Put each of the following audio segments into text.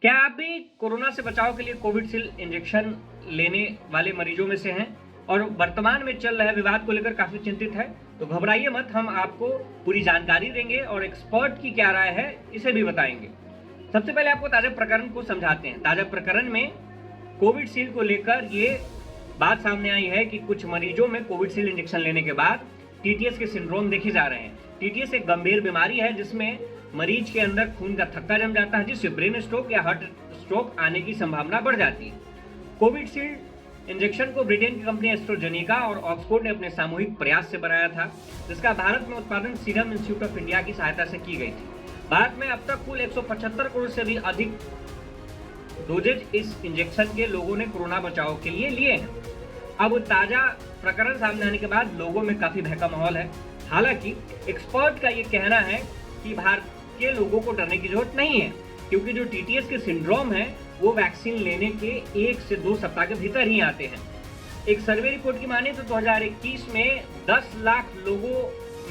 क्या आप भी कोरोना से बचाव के लिए कोविशील्ड इंजेक्शन लेने वाले मरीजों में से हैं और वर्तमान में चल रहे विवाद को लेकर काफी चिंतित है? तो घबराइए मत, हम आपको पूरी जानकारी देंगे और एक्सपर्ट की क्या राय है इसे भी बताएंगे। सबसे पहले आपको ताजा प्रकरण को समझाते हैं। ताजा प्रकरण में कोविशील्ड को लेकर ये बात सामने आई है कि कुछ मरीजों में कोविशील्ड इंजेक्शन लेने के बाद टीटीएस के सिंड्रोम देखे जा रहे हैं। टीटीएस एक गंभीर बीमारी है जिसमें मरीज के अंदर खून का थक्का जम जाता है, जिससे ब्रेन स्ट्रोक या हार्ट स्ट्रोक आने की संभावना बढ़ जाती है। कोविशील्ड इंजेक्शन को ब्रिटेन की कंपनी एस्ट्राजेनेका और ऑक्सफोर्ड ने अपने सामूहिक प्रयास से बनाया था, जिसका भारत में उत्पादन सीरम इंस्टीट्यूट ऑफ इंडिया की सहायता से की गई थी। भारत में अब तक कुल 175 करोड़ से भी अधिक डोजेज इस इंजेक्शन के लोगों ने कोरोना बचाव के लिए लिए हैं। अब ताजा प्रकरण सामने आने के बाद लोगों में काफी भय का माहौल है। हालांकि एक्सपर्ट का ये कहना है कि भारत के लोगों को डरने की जरूरत नहीं है, क्योंकि जो टीटीएस के सिंड्रोम है वो वैक्सीन लेने के 1 से 2 सप्ताह के भीतर ही आते हैं। एक सर्वे रिपोर्ट की माने तो 2021 में 10 लाख लोगों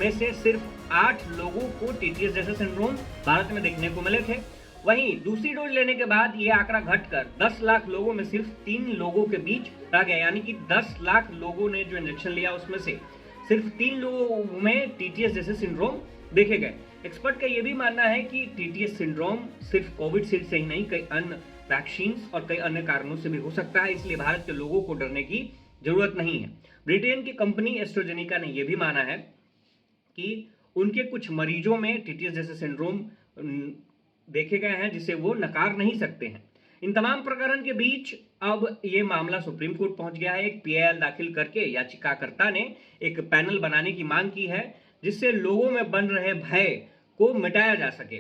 में से सिर्फ 8 लोगों को टीटीएस जैसे सिंड्रोम भारत में देखने को मिले थे। वहीं दूसरी डोज लेने के बाद ये आंकड़ा घटकर 10 लाख लोगों में सिर्फ 3 लोगों के बीच रह गया, यानी कि 10 लाख लोगों ने जो इंजेक्शन लिया उसमें से सिर्फ 3 लोगों में टीटीएस जैसे सिंड्रोम देखे गए। एक्सपर्ट का यह भी मानना है कि टीटीएस सिंड्रोम सिर्फ कोविशील्ड से ही नहीं, कई अन्य वैक्सीन और कई अन्य कारणों से भी हो सकता है, इसलिए भारत के लोगों को डरने की जरूरत नहीं है। ब्रिटेन की कंपनी एस्ट्राजेनेका ने यह भी माना है कि उनके कुछ मरीजों में टीटीएस जैसे सिंड्रोम देखे गए हैं, जिसे वो नकार नहीं सकते हैं। इन तमाम प्रकरण के बीच अब ये मामला सुप्रीम कोर्ट पहुंच गया है। एक पीआईएल दाखिल करके याचिकाकर्ता ने एक पैनल बनाने की मांग की है, जिससे लोगों में बन रहे भय को मिटाया जा सके।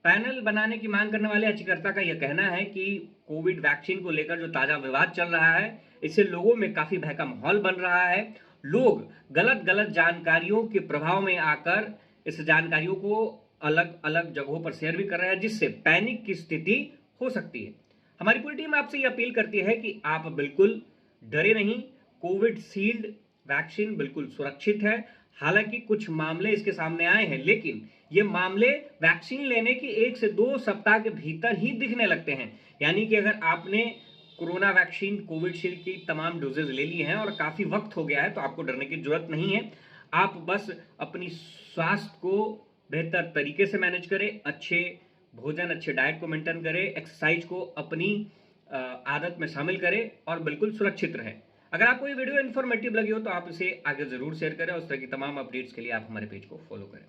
पैनल बनाने की मांग करने वाले याचिकाकर्ता का यह कहना है कि कोविड वैक्सीन को लेकर जो ताजा विवाद चल रहा है, इससे लोगों में काफी भय का माहौल बन रहा है। लोग गलत जानकारियों के प्रभाव में आकर इस जानकारियों को अलग अलग जगहों पर शेयर भी कर रहे हैं, जिससे पैनिक की स्थिति हो सकती है। हमारी पूरी टीम आपसे यह अपील करती है कि आप बिल्कुल डरे नहीं। कोविशील्ड वैक्सीन बिल्कुल सुरक्षित है। हालांकि कुछ मामले इसके सामने आए हैं, लेकिन ये मामले वैक्सीन लेने के 1 से 2 सप्ताह के भीतर ही दिखने लगते हैं। यानी कि अगर आपने कोरोना वैक्सीन कोविशील्ड की तमाम डोजेज ले ली हैं और काफी वक्त हो गया है, तो आपको डरने की जरूरत नहीं है। आप बस अपनी स्वास्थ्य को बेहतर तरीके से मैनेज करें, अच्छे भोजन, अच्छे डाइट को मेंटेन करें, एक्सरसाइज को अपनी आदत में शामिल करें और बिल्कुल सुरक्षित रहें। अगर आपको ये वीडियो इन्फॉर्मेटिव लगी हो तो आप इसे आगे जरूर शेयर करें और इस तरह की तमाम अपडेट्स के लिए आप हमारे पेज को फॉलो करें।